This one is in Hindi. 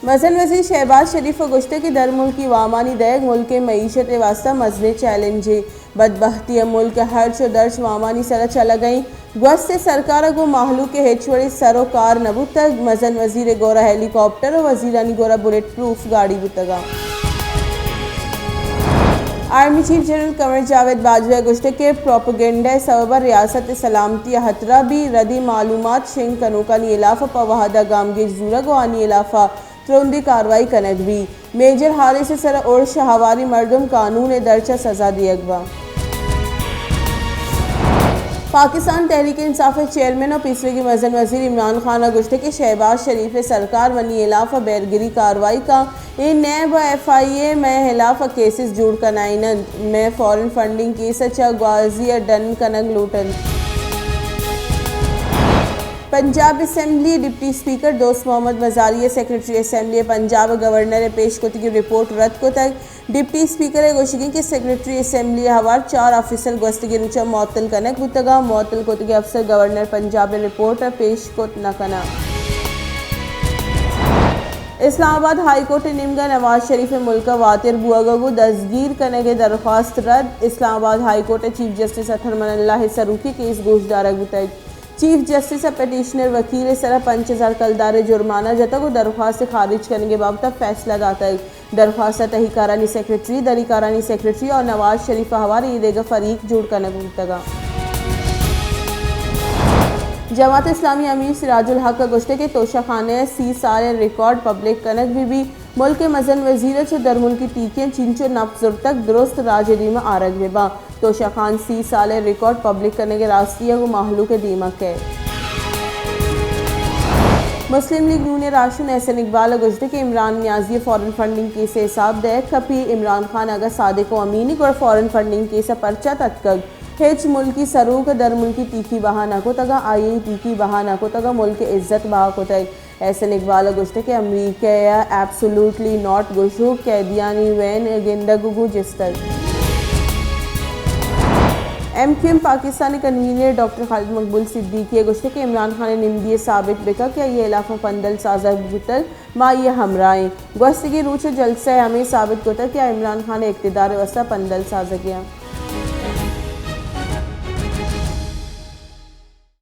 मसन वज़ीर शहबाज शरीफ गुश्ते की दर मुल्क की वामानी दैग मुल्क मईशत वास्ता मजने चैलेंज बदबख्ती मुल्क हर्च दर्ज वामानी सर चला गई गस्त सरकार को माहलू के हेचवड़ी सरोकार नबू तक मजन वज़ीर गोरा हेलीकॉप्टर और वजीरानी गोरा बुलेट प्रूफ गाड़ी बुतगा। Army chief general Qamar Javed Bajwa गुश्ते के प्रोपगेंडा सबब रियासत सलामती हतरा भी रदी मालूमात शिंग कनोका नी इलाफा पवाहदा गामगेज जूरा गोआनी इलाफा त्रोंदी कार्रवाई कनक भी मेजर हारे से सर और शहवारी मर्दम कानून दर्जा सजा दियगवा। पाकिस्तान तहरीक इंसाफ चेयरमैन और पीसरे की मजन वज़ीर इमरान खान गुश्ते के शहबाज शरीफ सरकार वनी इलाफा बैरगिरी कार्रवाई का इन नैब FIA में हिलाफ केसेस जुड़ कनाइनंद में फॉरेन फंडिंग केस अच्छा ग्वाजिया डन कनक लूटन। पंजाब असम्बली डिप्टी स्पीकर दोस्त Mohammad Mazari secretary assembly Punjab governor पेश की रिपोर्ट रद्द को तक डिप्टी स्पीकर गोशगी के सेक्रेटरी असम्बली हवार 4 ऑफिसर गस्तगी रुचा मअतल कनक बुतगा मअतल कोतगी अफसर गवर्नर पंजाब रिपोर्ट पेश कोत न कना। इस्लामाबाद हाई कोर्ट निमगा नवाज शरीफ मुल्क वातिर बुआगो दस्तगीर करने के दरख्वास्त रद्द। Islamabad high court chief justice अथरमन सरूकी केस गोशदार बुतग चीफ जस्टिस पटिशनर वकील सरा 5000 कलदार जुर्माना जतक दरख्वास्त खारिज करने के बाबत फैसला दाता दरख्वास्त तहकारानी सेक्रेटरी दरीकारानी सेक्रेटरी और नवाज शरीफ हवार ईदेगा फरीक जुड़ करने गुतगा। जमात इस्लामी अमीर सिराजुल हक गुश्ते के तोशा खाने 30 साल रिकॉर्ड पब्लिक कनक भी मुल्क मजन वजीर च दरमुल की टीकियां चिंचो नफ्जुर तक दुरुस्त राजदीमा आरग बेबा तोशा खान 30 साल रिकॉर्ड पब्लिक करने के रास्तिया को माहलू के दीमक है। मुस्लिम लीग नून राशन एहसन इकबाल गुश्ते के Imran Niazi foreign funding case हिसाब दे कपी इमरान खान अगर सादिक अमीनी और फॉरेन फंडिंग केस पर्चा तत्कग हेच मुल्की सरूक दर मुल्की तीखी बहाना को तगा आई तीखी बहाना को तगा मुल्क इज्जत बहा को तग एहसन इकबाल गुश्ते के अमरीका या एब्सोल्युटली नॉट गुशु कैदियानी वैन गेंदगुगु जिस्तर। MQM Pakistani convener doctor Khalid Maqbool Siddiqui गुश्ते के इमरान खान ने निमदिय साबित बेका क्या ये इलाफा पंदल साजा बुतल माँ ये हमराएं गस्त की रूच जलसा हमें साबित होता क्या इमरान खान ने इक़्तिदार वसा पंदल साजा किया।